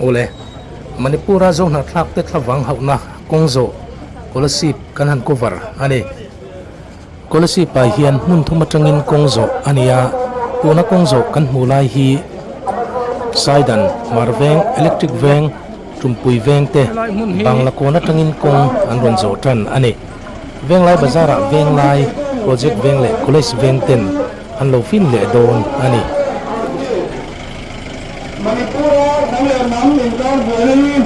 ole Manipura zone na thak te thawang hauna kongzo scholarship kan han cover ani scholarship pa hian mun thuma tangin kongzo ania tuna kongzo kan mulai hi saidan marveng electric veng tumpui veng te bangla kona tangin kong an ronzo tan ani veng lai bazara veng lai project veng le college veng ten an lo fin le don ani Manipura nale nam ingdang buani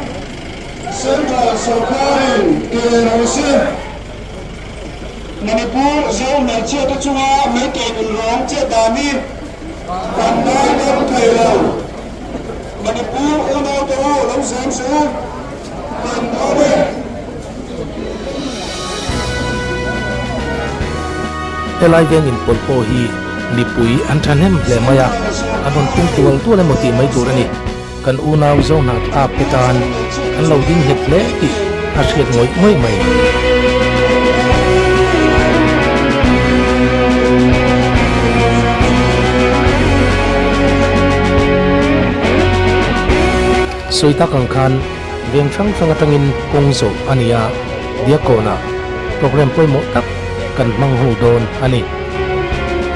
Central Sarkarin Kerosi Manipur zone na chia ta chunga mai ke bul rong che dami pandai dam thailo Manipur uno to lo sam su tan ore elai veng in polpo hi nipui anthanem le maya adon tung tual tu le moti mai turani kan unaw zo na ta petan kan lo ding het le ti a hriat ngoi ngoi mai soita kang khan veng thang thang atangin kongzo ania diakona program poi mo tak kan manghu don ani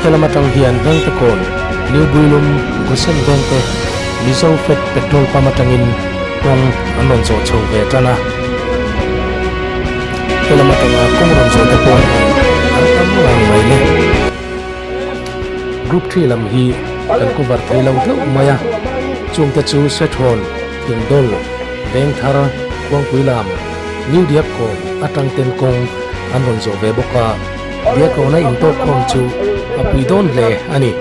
helamatang hian veng te kon new builum gusen veng te mizo fet petrol pamatangin kong anon zo chho ve tana helamatang kong ron zo te pon an tam lang mai le group 3 lam hi kan ku var thei lo maya chung te chu set hon ting dol veng thara kwang puilam new diak ko atang ten kong anon zo ve boka dia ko na in to kong chu apui don le ani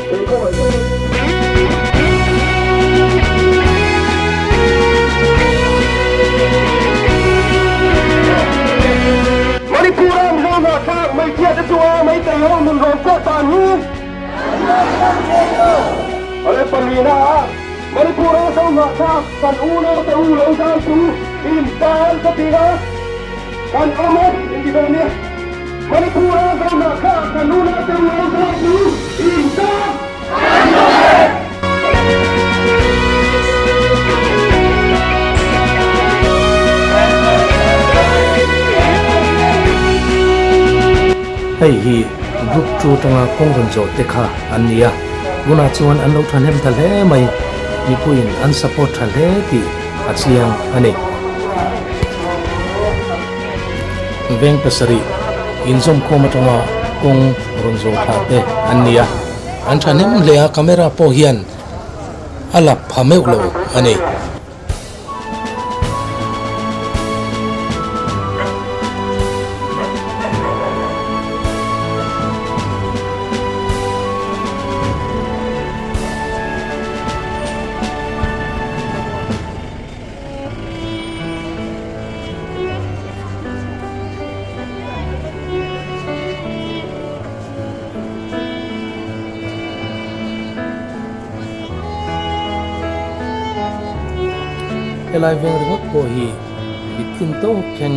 Manipura zone na mai chia ta chunga mai te ho mun rong ko ta ni Ale palina Manipura zone na kan uno te u lo sa su in tal ka tiga kan amat in di Manipura zone na kan uno te u lo sa su in tal hei hi group 2 tanga kong ron zo te kha ania guna chuan an lo thanem ta le mai mi puin an support tha le ti achiang ani veng pasari inzom khoma tanga kong ron zo tha te ania an thanem le a camera po hian alap phameu lo ani elai veng ringot po hi bitin to ken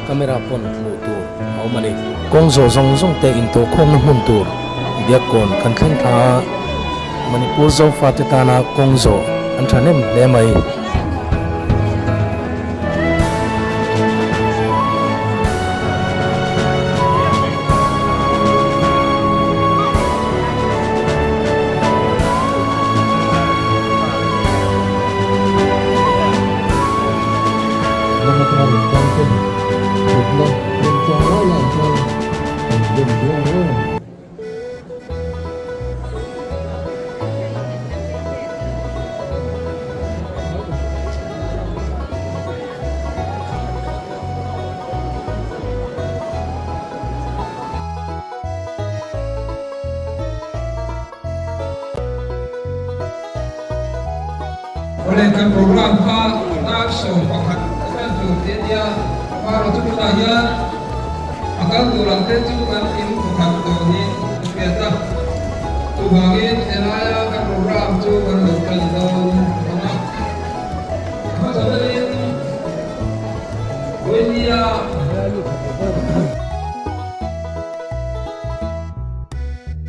camera pon mu tur mau mani kong zo zong zong te in to khong na mun tur dia kon kan thang tha Manipur zo fa te ta na kong zo an thanem le mai oleh kan program ha tak so pakat kan tu dia baru tu saya akan durang tu kan ini pakat tu ni kita tu bagi elaya kan program tu kan lokal tu mana masalah India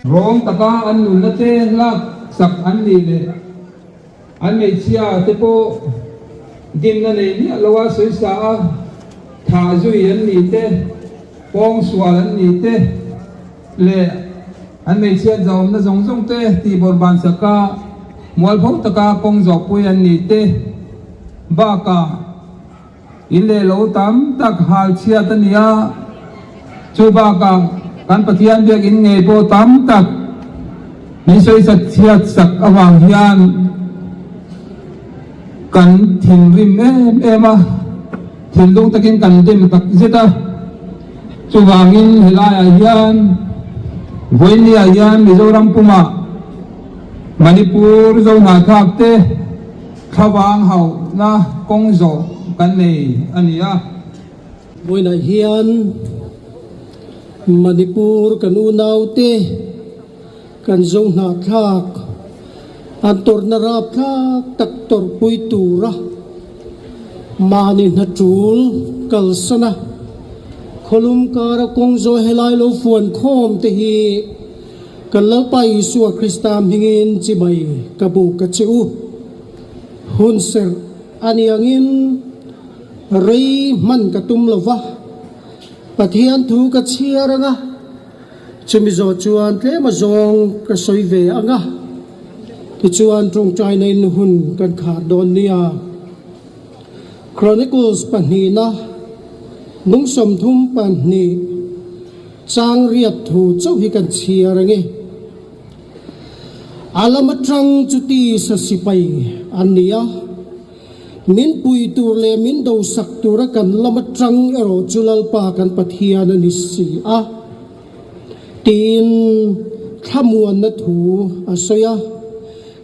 rong taka an nulate lak sak an ni le an mei chia te po din na nei ni lawa soi sa a tha zui an ni te pong sual an ni te le an mei chia zom na zong zong te ti bor ban saka mual phok taka kong jok pui an ni te ba ka in le lo tam tak hal chia ta nia chu ba ka kan pathian bek in ngei po tam tak ni soi sat chia sak awang hian kan thìn rim em a thìn lung takin kan dim tak zeta chu wangin helai a hian voini a hian mizoram puma Manipur zo na thak te thawang hau na kong zo kan nei ania Voina hian Manipur kan unaw te kan zo na thak antor na rap thak taktor pui tura manin na tul kalsana kholum kara kong zo helai lo fuan khom te hi kan la pai suwa kristam hingin chimai kabu kachu hun ser aniangin rei man katum lova pathian thu ka chiaranga chumi zo chuan tle ma zong ka soi ve anga ti chuan trong trai nei hun kan kha don nia Chronicles panhina nung som thum panhni chang riat thu chau hi kan chiarangi alamatrang chuti sa sipai ania min pui tur le min do sak tura kan lamatrang ero chulal pa kan pathian ani si a tin thamuan na thu asoya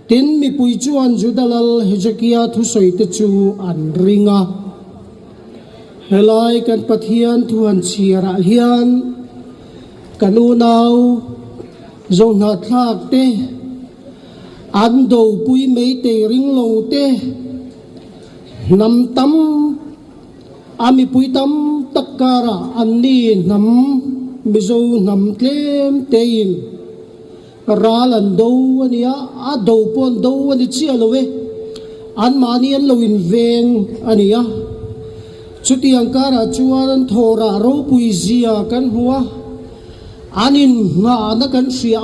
tin mi pui chuan judalal hezekia thu soi te chu an ringa helai kan pathian thu an chiara hian kanu nau zo na thak te an do pui mei te ring lo te nam tam ami pui tam takara anni nam mizo nam tlem tein ralan do ania a do pon do ani chi alowe an mani an loin veng ania chuti angkara chuan thora ro pui zia kan huwa anin nga na kan sia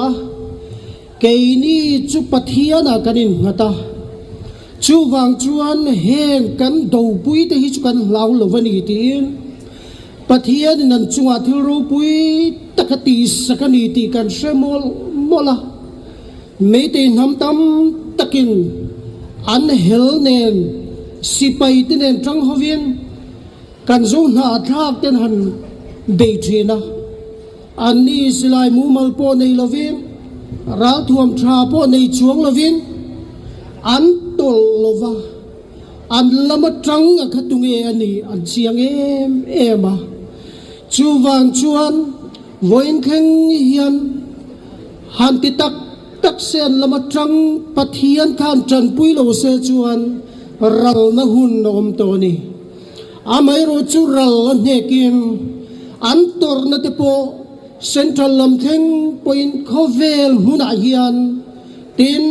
keini chu pathiana kanin ngata chu wang chuan heng kan do pui te hi chu kan lau lovani tin pathian nan chunga thil ro pui takati sakani ti kan semol mola meite nam tam takin an hel nen sipai tinen trang hovien kan zo na thak ten han beithina anni silai mu mal po nei lovin ra thuam tha po nei chuang lovin an tol lova an lama trăng a khatunge ani an chiang ema chu wang chuan voin kheng hian han ti tak tak sen lama trăng pathian khan tran pui lo se chuan ral na hun nom to ni amai ro chu ral nekin an tor na te po central lam theng point khovel huna hian tin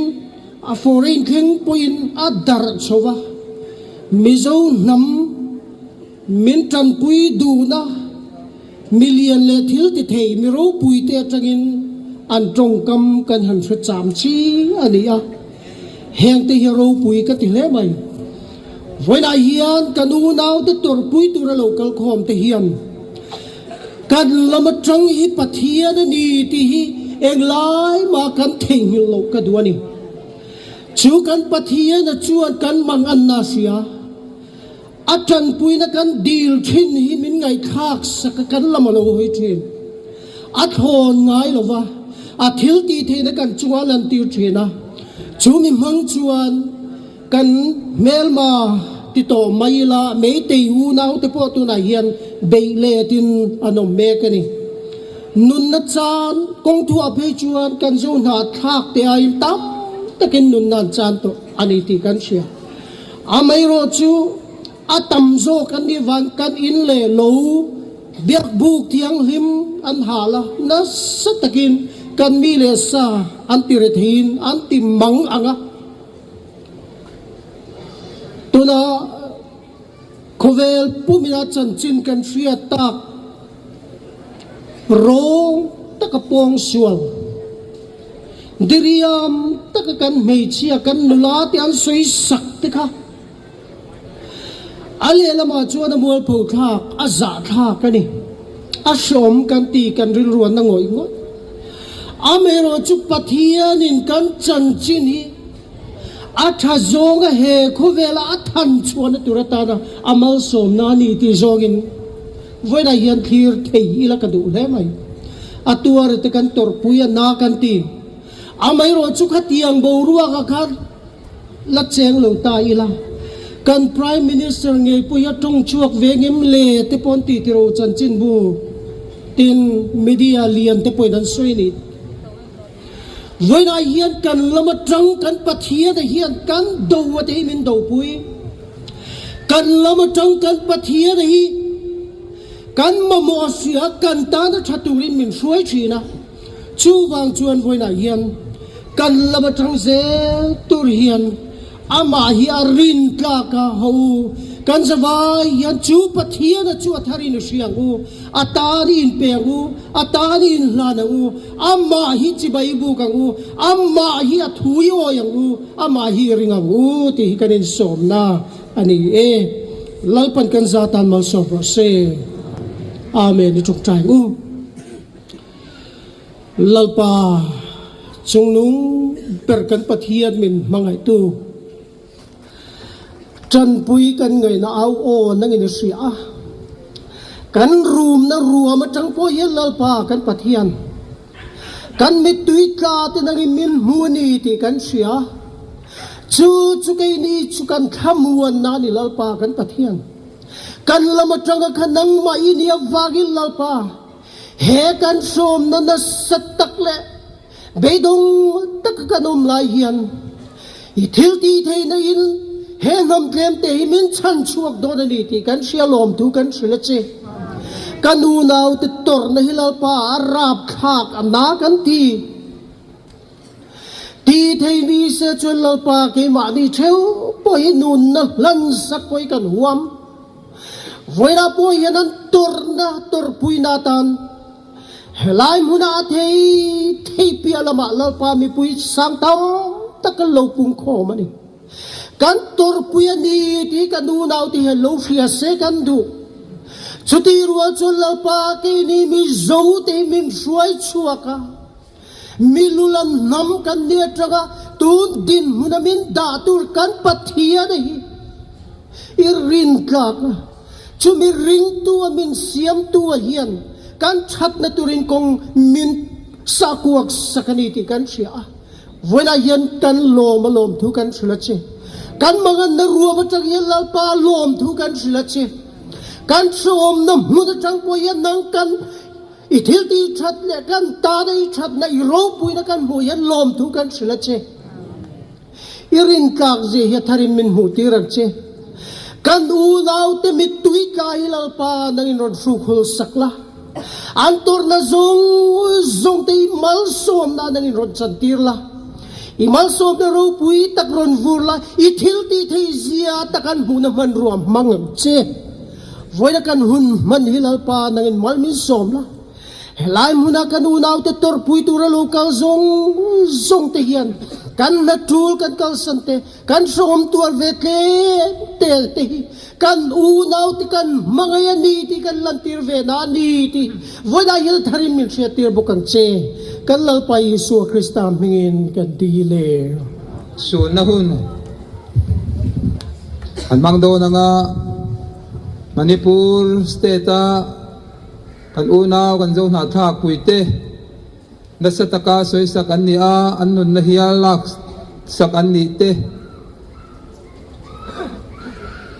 a foreign theng point adar chowa mizo nam min tran pui du na million le thil ti thei mi ro pui te tangin an trong kam kan han thre cham chi ani a heng te hero pui ka ti le mai voina hian kanu naw te tor pui tu ra local khom te hian kan lama trăng hi pathian ni ti hi eng lai ma kan theng lo ka duani chu kan pathian na chuan kan mang an na sia atran pui na kan dil thin hi min ngai khak sak kan lama lo hoi thin at hon ngai lova a thil ti the na kan chuan an tir thina chu mi mang chuan kan melma ti to maila me te hu nau te po tu na hian be le tin anom me kani nun na chan kong thu a phe chuan kan zo na thak te ai tam takin nun na chan to ani ti kan sia amai ro chu atam zo kan ni van kan in le lo biak buk thiang him an hala na satakin kan mi le sa anti rethin anti mang anga tuna khovel pumina chan chin kan ria tak rong takapong sual diriam takakan meichia kan nula ti an soi sak te kha ale lama chuan amol pho thak aza thak kani a som kan ti kan ril ruan na ngoi ngo amero chu pathian in kan chan chin hi atha zonga he khovela athan chuan turata na amal som na ni ti zongin voina hian thir thei ila ka du le mai atuar te kan tor puya na kan ti amai ro chu khatiang bo ruwa ka khan la cheng lo ta ila kan prime minister ngei puya tong chuak vengim le te pon ti ti ro chan chin bu tin media lian te poidan soi ni voina hian kan lama trăng kan pathia de hian kan do wa te min do pui kan lama trăng kan pathia de hi kan mamo sia kan ta na thaturin min suai thina chu wang chuan voina hian kan lama trăng zel tur hian ama hi arin ka ka ho kan zawai hian chu pathia na chu atharin siang u atari in pengu atari in lana u amma hi chibai bu kang u amma hi athui o yang u amma hi ringa u ti kanin somna ani e lalpan kan zatan mal so se amen ni chuk chai u lalpa chungnung perkan pathian min mangai tu chân pui kan ngai na au o nang in sia kan room na ruam atang po yel lalpa kan pathian kan mit tui ka te nang min muni ti kan sia chu chu kai ni chu kan khamuan na ni lalpa kan pathian kan lama tanga khanang ma inia wagil lalpa he kan som na na satak le beidong tak kanom lai hian i thil ti thei na in he ngam tlem te min chan chuak do na ni ti kan sia lom tu kan sila che kanu naw te tor na hilal pa arab khak amna kan ti thei ni se chun lal pa ke ma ni theu po hi nun na lan sak poi kan huam voira po yanan tor pui na tan helai muna thei pi alama lal pa mi pui sang tam takal lo pung kho mani kan tor puya ni ti kanu naw ti hello fia se kan du chuti ruwa chul la pa ke ni mi zo te min suai chuaka mi lulan nam kan ni traga tu din muna min da tur kan pathia nei irin ka chu mi ring tu min siam tu hian kan that na turin kong min sakuak sakani ti kan sia voila hian kan lom thu kan sula che kan mangan na ruwa batang yan lalpa lom thu kan sila che kan som na muda chang po yan nang kan itil ti chat le kan ta dai chat na iro pui na kan mo yan lom thu kan sila che irin kak je ya tharin min hu ti rak che kan u naw te mit tui ka lalpa nang inon su khul sakla antor na zong te mal som na nang inon chantir la imal sob na ro pui takron vurla ithil ti thei zia takan huna man ruam mangam che voina kan hun man hilal pa nangin mal min som la helai muna kan unaw te tor pui tura lokal zong te hian kan na tul kan kal sante kan som tuar vete te kan unaw ti kan mangaya ni ti kan lantir ve na ni ti voina hil tharin min sia tir bukang che kan lalpa Yesu Krista mingin kan dile su na hun an mangdo na nga Manipur state kan unaw kan zo na thak puite nasa taka soy sa kanya anun na hiyalak sa kanite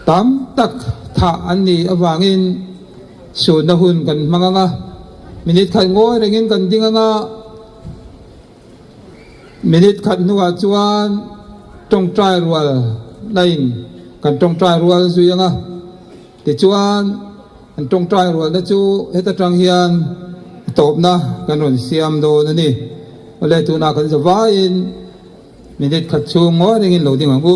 tam tak tha ani awangin su na hun kan mga nga minit kan ngoy ringin kan dinga nga minit khat nuwa chuan tong trai rual lain kan tong trai rual zu yanga ti chuan an tong trai rual na chu heta tang hian top na kanon siam do na ni ole tu na kan zawain minit khat chu ngo ringin lo ding angu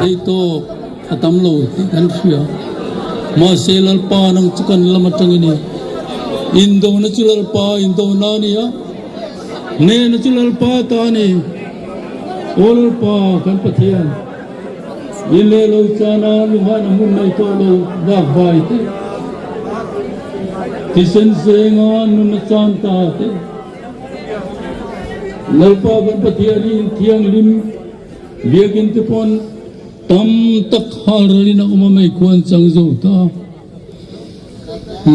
Ito atamlo kan siya maselal pa ng cikan lamatang ini indo na chulal pa indo na niya ne na chulal pa tani olal pa kan pathian ilelo chana luhan mun nai to lo dak bai te tisen senga nun chanta te lalpa kan pathian thiang lim biakin te pon tam tak harali na umamay kuan sang zauta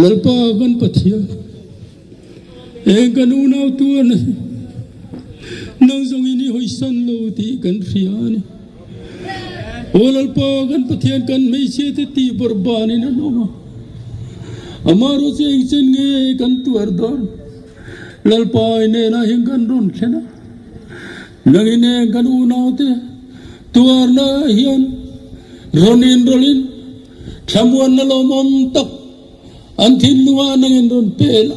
lalpa gan pathia ganunaw tuan nang zong ini hoisan lo ti kan riani o lalpa gan pathia kan may sete ti barbani na no amaro se isen nge kan tuar don lalpa ine na hing kan ron chena nang ine ganunaw te tuar na hiyan rolin chamuan na lomam tak antin luwa nang indon pela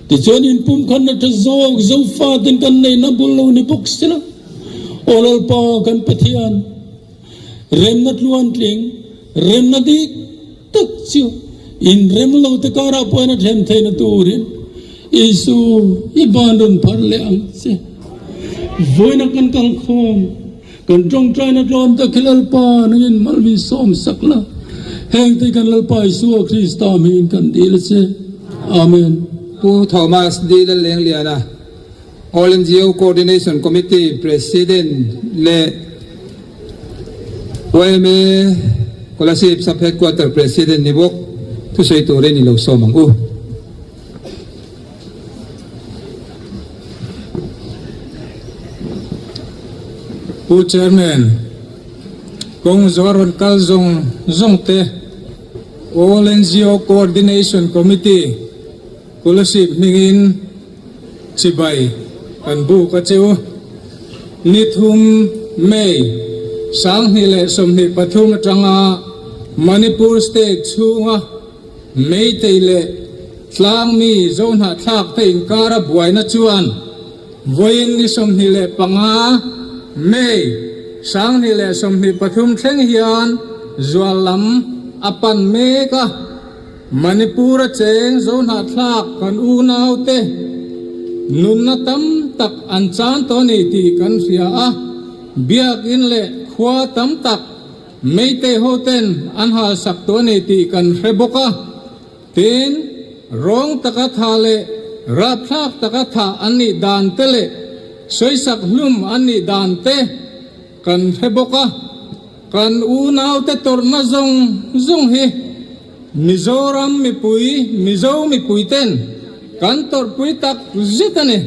ti jonin pum kan na tazog zofa din kan nay na bulo ni boksila olal pa kan pathian rem na luan tling rem na di tak siyo in rem lo te kara po na them thay na turin isu ibandon parle ang se voy na kan kalkhom kan trong trai na tron ta khilal pa nangin malvi som sakla heng te kan lalpa isu Krista min kan dil se amen pu Thomas di la leng liana All NGO Coordination Committee President le OMA Kolasip Sub Headquarter President ni bok tu sei tu re ni lo so mang u Pu Chairman Kong Zoron Kalzong Zongte All NGO Coordination Committee Kulasip Mingin Sibay Kanbu Kachew Nithum May Sang Hile Somni Pathum Tranga Manipur State Chunga May Teile Tlang Mi Zona Thak Tein Kara Buay Na Chuan Voyin Ni Somnile Panga May sang nile somni pathum thleng hian zualam apan meka Manipura cheng zona thlak kan u naute nunna tam tak anchan to ni ti kan ria a biak in le khwa tam tak meite hoten anha sak to ni ti kan reboka tin rong taka thale rap thak taka tha ani dan tele soisak hlum ani dan te kan heboka kan unaw te torna zong he Mizoram mi pui ten kan tor pui tak zitane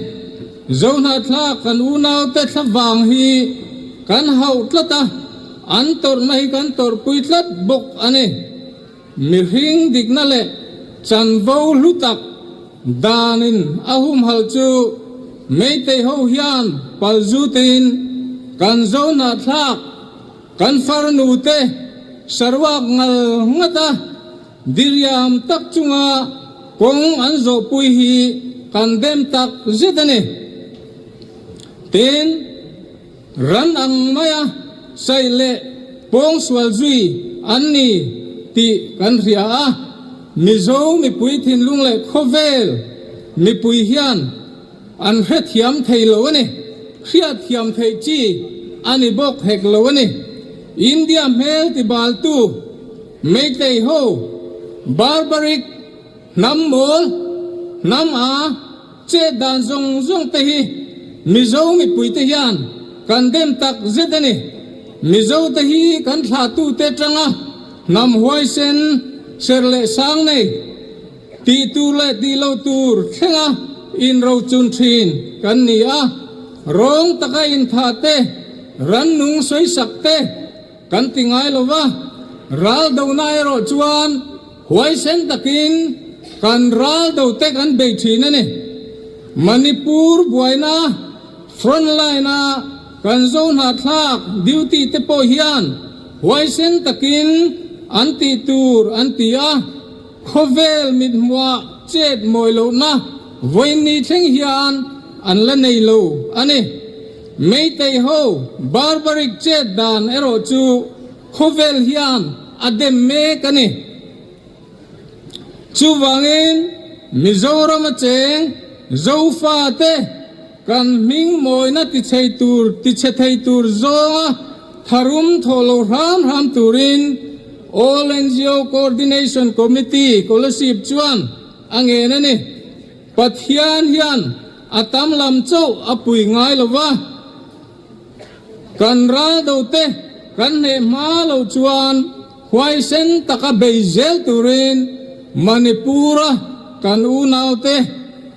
zona thla kan unaw te thlawang hi kan hau tlata an tor nahi kan tor pui tlat bok ane mirhing dignale chanvo lutak danin ahum halchu meite ho hian palzutin kan zo na thak kan far nu te sarwak ngal ngata diriam tak chunga kong an zo pui hi kan dem tak zitani tin ran ang maya sai le pong swal zui an ni ti kan ria a mi zo mi pui thin lung le khovel mi pui hian an het hiam thei lo ni khia thiam thei chi ani bok hek lo ni India mel ti bal tu mei tei ho barbaric nam mol nam a che dan zong zong te hi mi zo mi pui te hian kan dem tak zedani mi zo te hi kan thla tu te tanga nam huai sen serle sang nei ti tu le ti lo tur thenga in ro chun thin kan ni a rong taka in tha te ran nung soi sak te kan tingai lo wa ral do nai ro chuan huai sen takin kan ral do te kan be thin ani Manipur buaina front line na kan zone na thak duty te po hian huai sen takin anti tur anti a khovel mit mwa chet moi lo na voin ni theng hian an la nei lo ani mei tei ho barbaric chet dan ero chu khovel hian adem me kani chu wangin mizoram cheng zo fa te kan ming moi na ti chei thei tur zo tharum tholo ram turin All NGO Coordination Committee Scholarship chuan ange na ni pathian hian atam lam chau apui ngai lova kan ra do te kan ne ma lo chuan huai sen taka beizel turin Manipura kan unaw te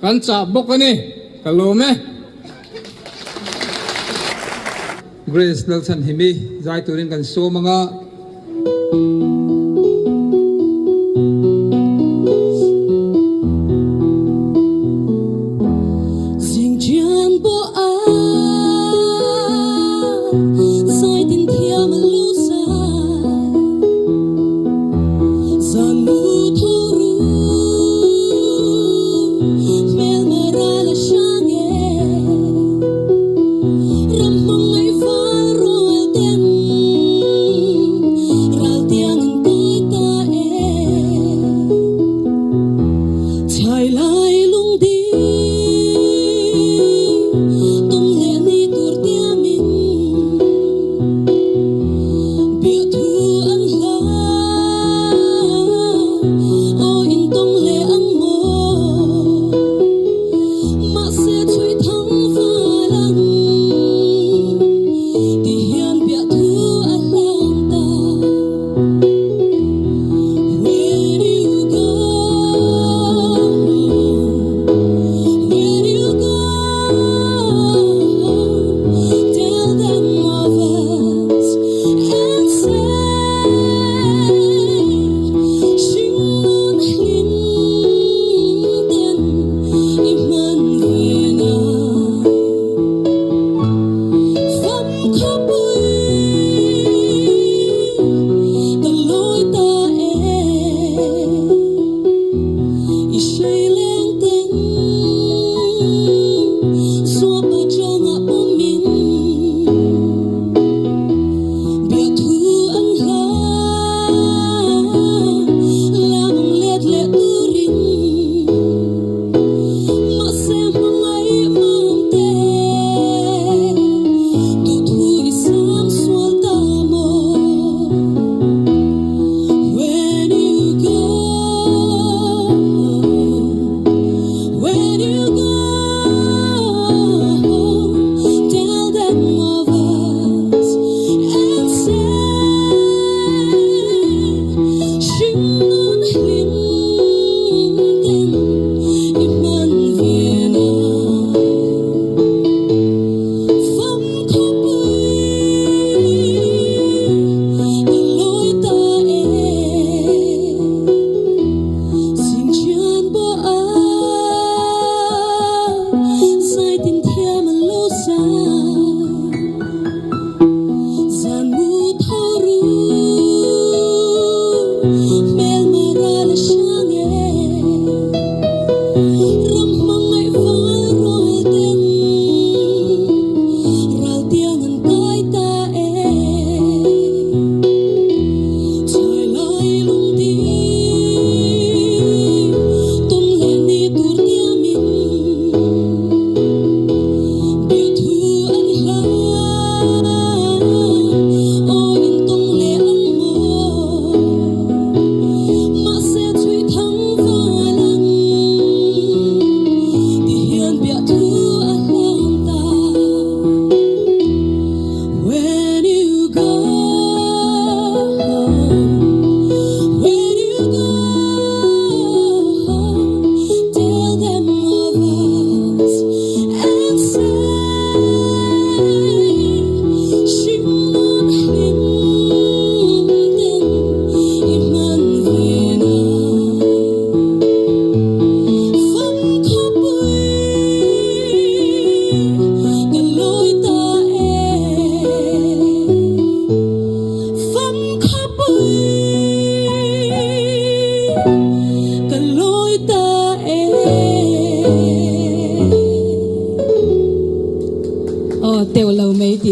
kan cha bokani kalome Grace Nelson Himi zai turin kan so mga Tiang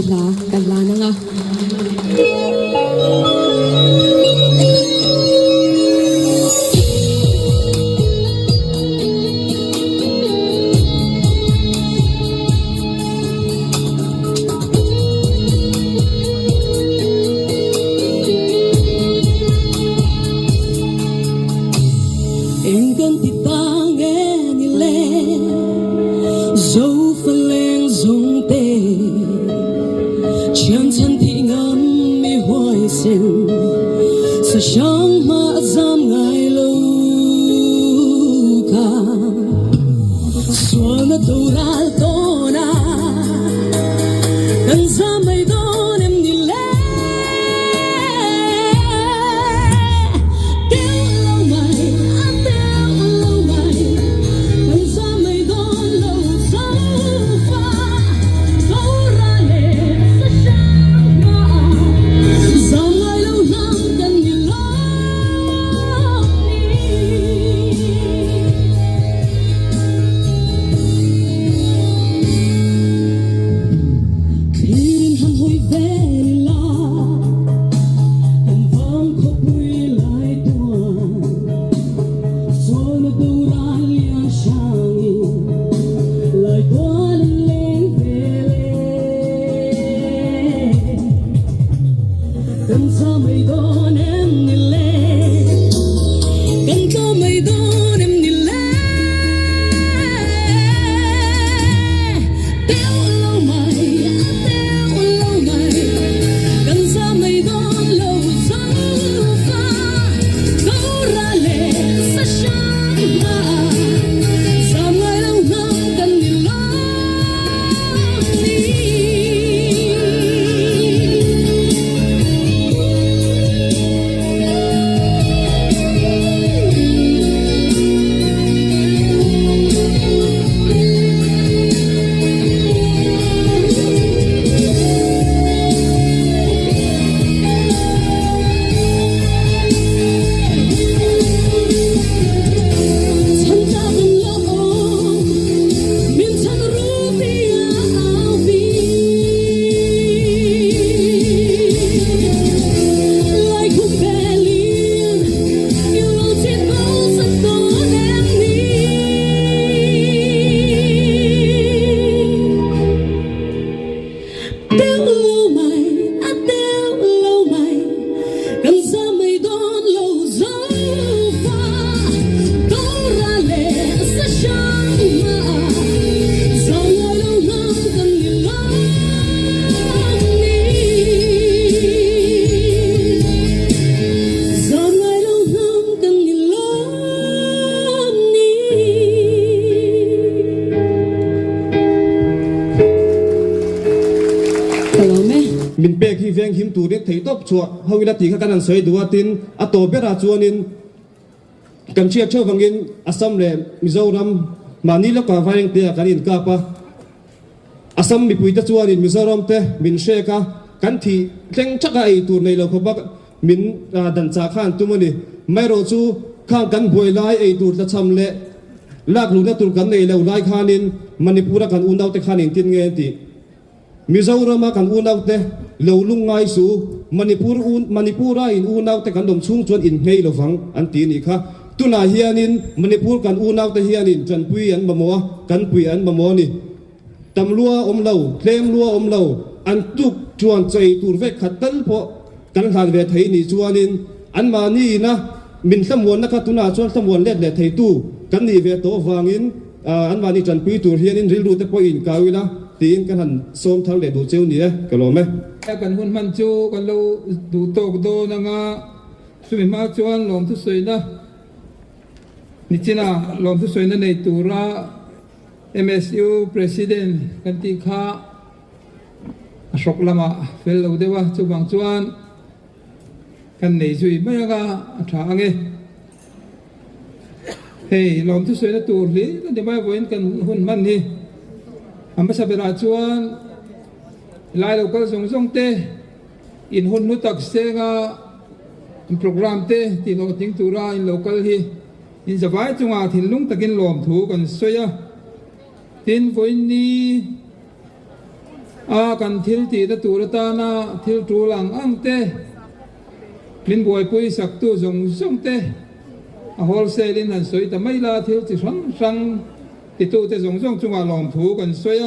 ni la kan la na nga min pek hi veng him tu de thei top chua hawila ti kha kan soi duwa tin a to bera chuanin kan chia chho wangin Assam le Mizoram mani la ka vaing te kan in ka pa Assam mi puita chuanin Mizoram te min she ka kan thi tleng chaka ai tur nei lo khobak min dan cha khan tumani mai ro chu khang kan boi lai ai tur la cham le lak lu na tur kan nei lo lai khanin Manipura kan unau te khanin tin nge ti Mizoram kan unau te lo lungai su Manipura in unau te kan dom chung chuan in ngei lo wang an ti ni kha tuna hianin Manipur kan unau te hianin chan pui an mamoa kan pui an mamo ni tamlua omlo tlem lua omlo an tuk chuan chei tur ve khatal pho kan han ve thei ni chuanin an ma ni na min thamwon na kha tuna chuan thamwon let le thei tu kan ni ve to wangin an ma ni chan pui tur hianin ril ru te po in kawila tin kan han som thang le du cheu ni ka lo me kan hun man chu kan lo du tok do na nga sumi ma chuan lom tu soi na ni china lom tu soi na nei tura MSU president kan ti kha ashok lama fel lo dewa chu bang chuan kan nei chui mai ga tha ange hey lom tu soi na tur li kan de mai voin kan hun man ni amma sabera chuan lai local zong te in hun nu tak se nga program te ti lo ting tura in local hi in zawai chunga thin lung takin lom thu kan soya tin voin ni กันทิลตีตะตูระตานาทิลตูหลังอังเตมินบวยปุยสักตูจงจงเตโฮลเซลินหันสวยแต่ไม่ลาทิลติสังสังติตูเตจงจงจงว่าหลอมถูกันสวย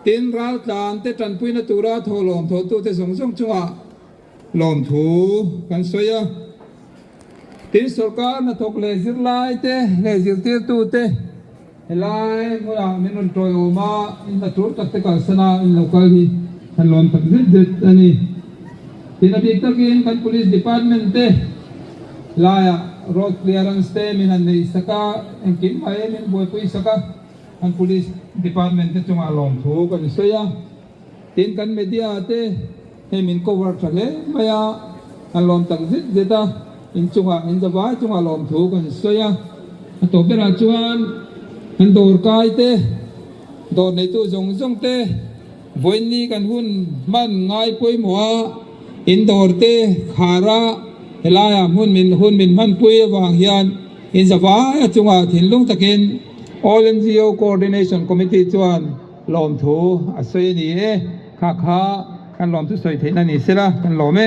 ตินรัลตานเตจันปุยนตูราโทหลอมโทตูเตจงจงจงว่าหลอมถูกันสวยตินสุรการนัทกเลซิร์ไลเตเลซิร์เตตูเตไลมุลามินุนโตโยมาอินนัทุรตัดเตกัสนาอินโลกาลีฮันลอนตักดิดอันนี้ตินอดีตกินกัน police department เตลายroad clearance เตมินันในสกัดเอ็งกินไปมินบวยปุยสกัดกัน police department เตจุงอาลองถูกันสวยตินกัน media เตให้มิน cover ทะเลไม่อะฮันลอนตักดิดอินจุงอาอินจะว่าจุงอาลองถูกันสวยตัวเป็นอาจวนอันโดดกายเตโดดในตู้จงจงเตวันนี้กันหุ่นมันง่ายปุยหมัวอินโดดเตขาระเฮลายหุ่นมินมันปุยวางยันอินจะว่าจุงอาถิ่นลุงตะกิน All NGO Coordination Committee จวนหลอมถูอาศัยนี่ข้ากันหลอมทุกส่วนที่นั่นนี่สิละกันหลอม